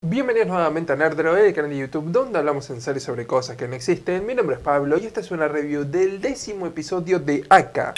Bienvenidos nuevamente a Nerdero, el canal de YouTube donde hablamos en serio sobre cosas que no existen. Mi nombre es Pablo y esta es una review del 10º episodio de Aka.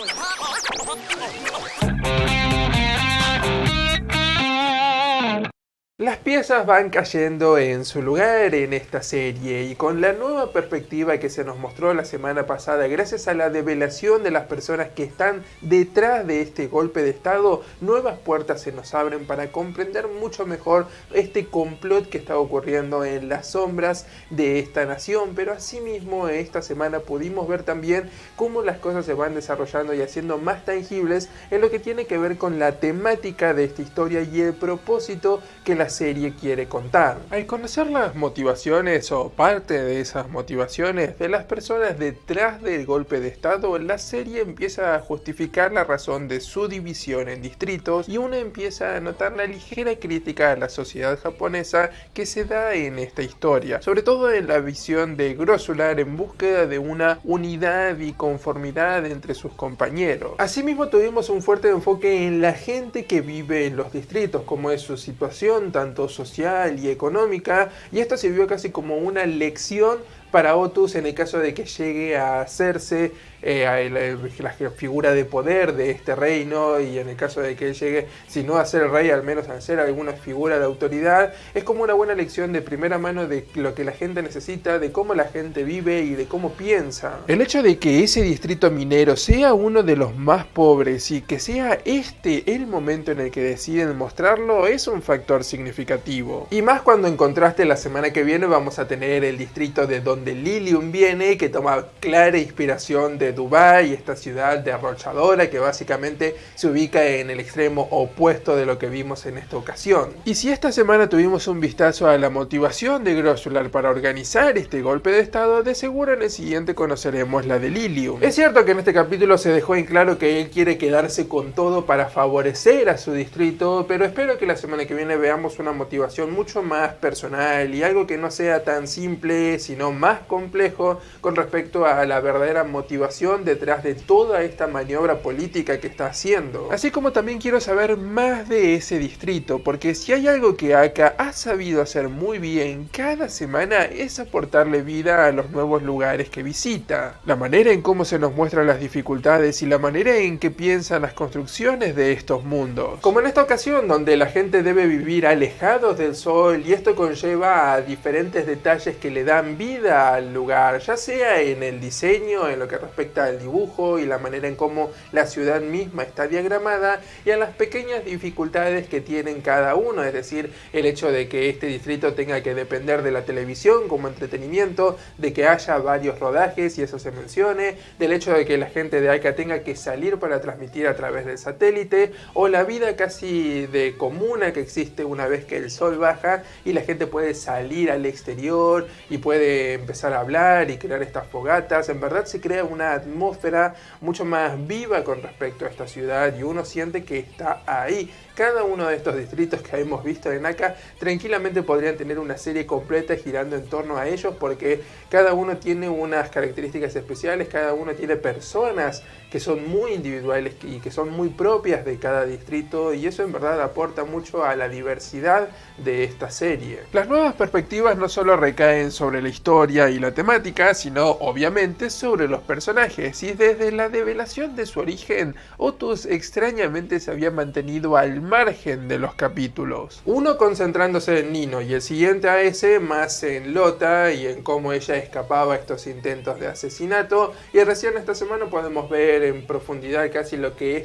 Las piezas van cayendo en su lugar en esta serie y con la nueva perspectiva que se nos mostró la semana pasada gracias a la develación de las personas que están detrás de este golpe de estado, nuevas puertas se nos abren para comprender mucho mejor este complot que está ocurriendo en las sombras de esta nación. Pero asimismo esta semana pudimos ver también cómo las cosas se van desarrollando y haciendo más tangibles en lo que tiene que ver con la temática de esta historia y el propósito que la serie quiere contar. Al conocer las motivaciones o parte de esas motivaciones de las personas detrás del golpe de estado, la serie empieza a justificar la razón de su división en distritos y uno empieza a notar la ligera crítica a la sociedad japonesa que se da en esta historia, sobre todo en la visión de Grossular en búsqueda de una unidad y conformidad entre sus compañeros. Asimismo tuvimos un fuerte enfoque en la gente que vive en los distritos, como es su situación tanto social y económica, y esto sirvió casi como una lección para Otus en el caso de que llegue a hacerse la figura de poder de este reino, y en el caso de que él llegue, si no a ser rey, al menos a ser alguna figura de autoridad. Es como una buena lección de primera mano de lo que la gente necesita, de cómo la gente vive y de cómo piensa. El hecho de que ese distrito minero sea uno de los más pobres y que sea este el momento en el que deciden mostrarlo es un factor significativo. Y más cuando en contraste la semana que viene vamos a tener el distrito de donde Lilium viene, que toma clara inspiración de Dubái, esta ciudad derrochadora que básicamente se ubica en el extremo opuesto de lo que vimos en esta ocasión. Y si esta semana tuvimos un vistazo a la motivación de Grossular para organizar este golpe de estado, de seguro en el siguiente conoceremos la de Lilium. Es cierto que en este capítulo se dejó en claro que él quiere quedarse con todo para favorecer a su distrito, pero espero que la semana que viene veamos una motivación mucho más personal y algo que no sea tan simple, sino más complejo con respecto a la verdadera motivación detrás de toda esta maniobra política que está haciendo. Así como también quiero saber más de ese distrito, porque si hay algo que Aka ha sabido hacer muy bien cada semana es aportarle vida a los nuevos lugares que visita. La manera en cómo se nos muestran las dificultades y la manera en que piensan las construcciones de estos mundos. Como en esta ocasión donde la gente debe vivir alejados del sol y esto conlleva a diferentes detalles que le dan vida al lugar, ya sea en el diseño, en lo que respecta al dibujo y la manera en cómo la ciudad misma está diagramada, y a las pequeñas dificultades que tienen cada uno, es decir, el hecho de que este distrito tenga que depender de la televisión como entretenimiento, de que haya varios rodajes y eso se mencione, del hecho de que la gente de Aka tenga que salir para transmitir a través del satélite, o la vida casi de comuna que existe una vez que el sol baja y la gente puede salir al exterior y puede empezar a hablar y crear estas fogatas. En verdad se crea una atmósfera mucho más viva con respecto a esta ciudad y uno siente que está ahí. Cada uno de estos distritos que hemos visto en Aka tranquilamente podrían tener una serie completa girando en torno a ellos, porque cada uno tiene unas características especiales, cada uno tiene personas que son muy individuales y que son muy propias de cada distrito, y eso en verdad aporta mucho a la diversidad de esta serie. Las nuevas perspectivas no solo recaen sobre la historia y la temática, sino obviamente sobre los personajes, y desde la develación de su origen, Otus extrañamente se había mantenido al margen de los capítulos. Uno concentrándose en Nino y el siguiente a ese más en Lota y en cómo ella escapaba a estos intentos de asesinato, y recién esta semana podemos ver en profundidad casi lo que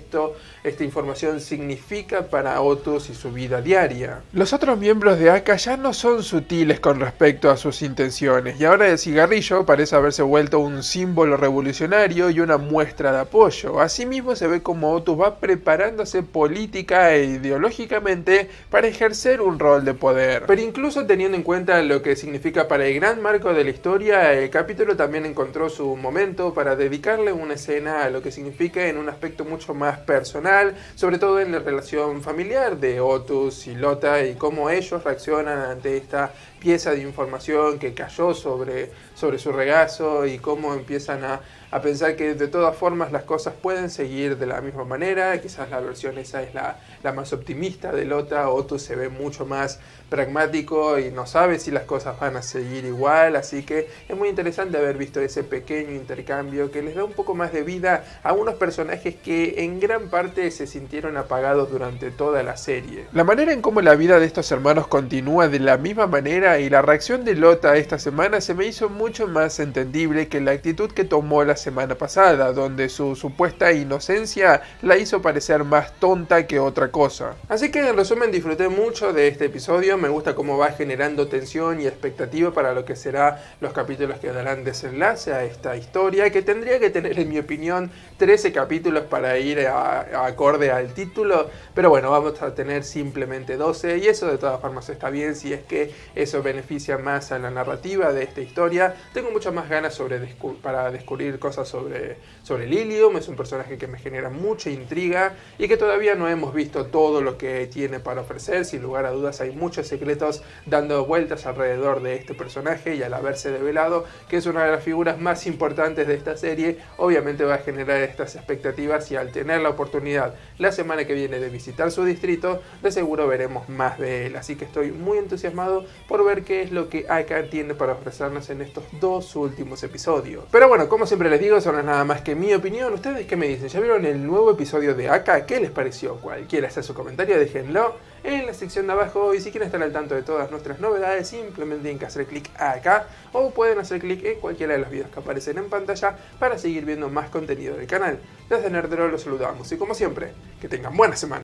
esta información significa para Otus y su vida diaria. Los otros miembros de Aka ya no son sutiles con respecto a sus intenciones, y ahora el cigarrillo parece haberse vuelto un símbolo revolucionario y una muestra de apoyo. Asimismo se ve como Otus va preparándose política e ideológicamente para ejercer un rol de poder. Pero incluso teniendo en cuenta lo que significa para el gran marco de la historia, el capítulo también encontró su momento para dedicarle una escena a lo que significa en un aspecto mucho más personal, sobre todo en la relación familiar de Otus y Lota y cómo ellos reaccionan ante esta pieza de información que cayó sobre su regazo, y cómo empiezan a pensar que de todas formas las cosas pueden seguir de la misma manera. Quizás la versión esa es la más optimista de Lota, Otto se ve mucho más pragmático y no sabe si las cosas van a seguir igual, así que es muy interesante haber visto ese pequeño intercambio que les da un poco más de vida a unos personajes que en gran parte se sintieron apagados durante toda la serie. La manera en cómo la vida de estos hermanos continúa de la misma manera y la reacción de Lota esta semana se me hizo mucho más entendible que la actitud que tomó la semana pasada, donde su supuesta inocencia la hizo parecer más tonta que otra cosa. Así que en resumen disfruté mucho de este episodio, me gusta cómo va generando tensión y expectativa para lo que será los capítulos que darán desenlace a esta historia, que tendría que tener en mi opinión 13 capítulos para ir acorde al título, pero bueno, vamos a tener simplemente 12 y eso de todas formas está bien si es que eso beneficia más a la narrativa de esta historia. Tengo muchas más ganas para descubrir cosas sobre Lilium, es un personaje que me genera mucha intriga y que todavía no hemos visto todo lo que tiene para ofrecer. Sin lugar a dudas hay muchos secretos dando vueltas alrededor de este personaje y al haberse develado que es una de las figuras más importantes de esta serie, obviamente va a generar estas expectativas y al tener la oportunidad la semana que viene de visitar su distrito, de seguro veremos más de él, así que estoy muy entusiasmado por ver qué es lo que Aka tiene para ofrecernos en estos dos últimos episodios. Pero bueno, como siempre les digo, eso no es nada más que mi opinión. ¿Ustedes qué me dicen? ¿Ya vieron el nuevo episodio de Aka? ¿Qué les pareció? Cualquiera hacer su comentario, déjenlo en la sección de abajo y si quieren estar al tanto de todas nuestras novedades simplemente tienen que hacer clic acá o pueden hacer clic en cualquiera de los videos que aparecen en pantalla para seguir viendo más contenido del canal. Desde Nerdero los saludamos y como siempre, que tengan buena semana.